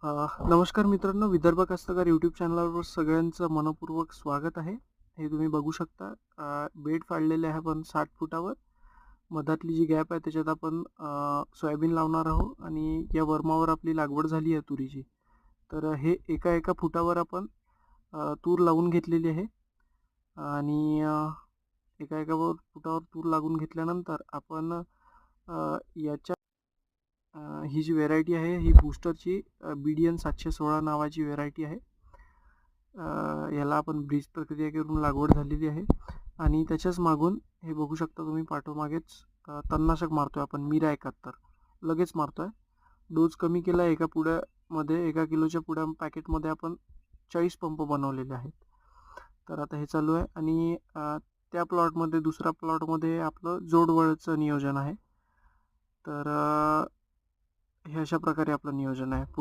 नमस्कार मित्रांनो, विदर्भ कास्तकार यूट्यूब चॅनलवर सगळ्यांचं मनपूर्वक स्वागत आहे. हे तुम्ही बघू शकता, बेड फाडलेले आहे आपण 60 फुटावर. मधातली जी गॅप आहे त्याच्यात आपण सोयाबीन लावणार आहोत आणि या वर्मावर आपली लागवड झाली आहे तुरीची. तर हे एका एका फुटावर आपण तूर लावून घेतलेली आहे आणि एका एका फुटावर तूर लागून घेतल्यानंतर आपण याच्या ही जी व्हेरायटी आहे ही बूस्टरची BDN 716 नावाची व्हेरायटी आहे. याला आपण ब्रीज प्रक्रिया करून लागवड झालेली आहे आणि त्याच्याच मागून हे बघू शकता तुम्ही, पाठोमागेच तणनाशक मारतोय आपण मीरा 71 लगेच मारतोय. डोस कमी केला. एका पुड्यामध्ये 1 किलोच्या पॅकेटमध्ये आपण 40 पंप बनवलेले आहेत. तर आता हे चालू आहे आणि त्या प्लॉटमध्ये, दुसऱ्या प्लॉटमध्ये आपलं जोडवळचं नियोजन आहे. तर हे अशा प्रकारे आपलं नियोजन आहे.